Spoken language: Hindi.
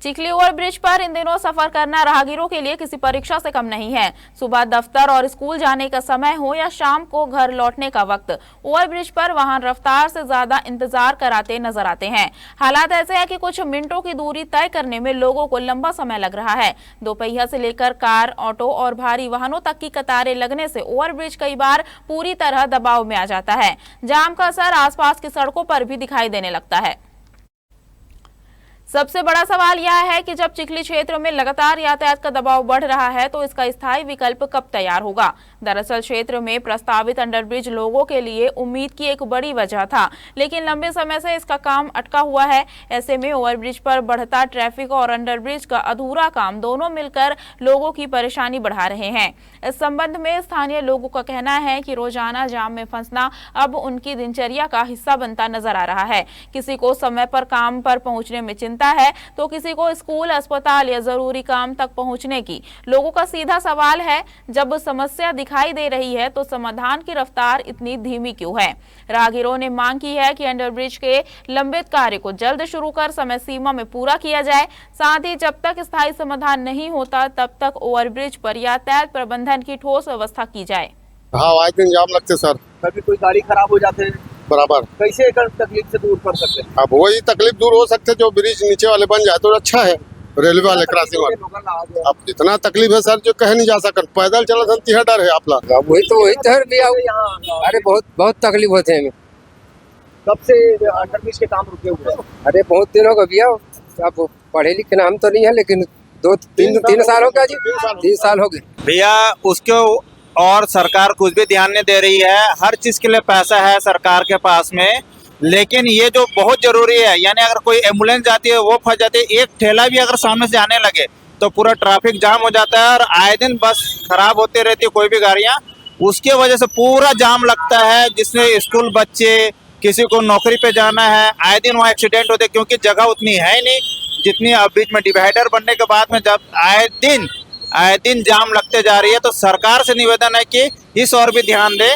चिखली ओवरब्रिज पर इन दिनों सफर करना राहगीरों के लिए किसी परीक्षा से कम नहीं है। सुबह दफ्तर और स्कूल जाने का समय हो या शाम को घर लौटने का वक्त, ओवरब्रिज पर वाहन रफ्तार से ज्यादा इंतजार कराते नजर आते हैं। हालात ऐसे हैं कि कुछ मिनटों की दूरी तय करने में लोगों को लंबा समय लग रहा है। दोपहिया से लेकर कार, ऑटो और भारी वाहनों तक की कतारें लगने से ओवरब्रिज कई बार पूरी तरह दबाव में आ जाता है। जाम का असर आसपास की सड़कों पर भी दिखाई देने लगता है। सबसे बड़ा सवाल यह है कि जब चिखली क्षेत्र में लगातार यातायात का दबाव बढ़ रहा है तो इसका स्थायी विकल्प कब तैयार होगा। दरअसल क्षेत्र में प्रस्तावित अंडरब्रिज लोगों के लिए उम्मीद की एक बड़ी वजह था, लेकिन लंबे समय से इसका काम अटका हुआ है। ऐसे में ओवरब्रिज पर बढ़ता ट्रैफिक और अंडरब्रिज का अधूरा काम दोनों मिलकर लोगों की परेशानी बढ़ा रहे हैं। इस संबंध में स्थानीय लोगों का कहना है कि रोजाना जाम में फंसना अब उनकी दिनचर्या का हिस्सा बनता नजर आ रहा है। किसी को समय पर काम पर पहुंचने में चिंता है तो किसी को स्कूल, अस्पताल या जरूरी काम तक पहुंचने की। लोगों का सीधा सवाल है, जब समस्या दिखाई दे रही है तो समाधान की रफ्तार इतनी धीमी क्यों है। राहगीरों ने मांग की है कि अंडरब्रिज के लंबित कार्य को जल्द शुरू कर समय सीमा में पूरा किया जाए। साथ ही जब तक स्थायी समाधान नहीं होता तब तक ओवरब्रिज पर यातायात प्रबंधन की ठोस व्यवस्था की जाए। हाँ, आज दिन जाम लगते सर। कभी कोई गाड़ी खराब हो जाते हैं, बराबर कैसे एक तकलीफ से दूर कर सकते हैं। अब वही तकलीफ दूर हो सकते, जो ब्रिज नीचे वाले बन जाए तो अच्छा है। रेलवे वाले क्रॉसिंग वाले अब इतना तकलीफ है सर जो कह नहीं जा सकता। पैदल चला संती है, डर है आप लोग। वही तो भैया, अरे बहुत तकलीफ होते हैं। कब से अंडरब्रिज के काम रुके हुए हैं? अरे बहुत दिन हो गए भैया। अब पढ़े लिखे हम तो नहीं है, लेकिन तीन साल हो गया जी। 3 साल हो गए भैया उसको। और सरकार कुछ भी ध्यान नहीं दे रही है। हर चीज के लिए पैसा है सरकार के पास में, लेकिन ये जो बहुत जरूरी है, यानी अगर कोई एम्बुलेंस जाती है वो फंस जाती है। एक ठेला भी अगर सामने से आने लगे तो पूरा ट्रैफिक जाम हो जाता है और आए दिन बस खराब होती रहती है कोई भी गाड़ियां। उसके वजह से पूरा जाम लगता है, जिसमें स्कूल बच्चे, किसी को नौकरी पे जाना है, आए दिन वहाँ एक्सीडेंट होते, क्योंकि जगह उतनी है नहीं जितनी। अब बीच में डिवाइडर बनने के बाद में जब आए दिन जाम लगते जा रही है, तो सरकार से निवेदन है कि इस और भी ध्यान दे।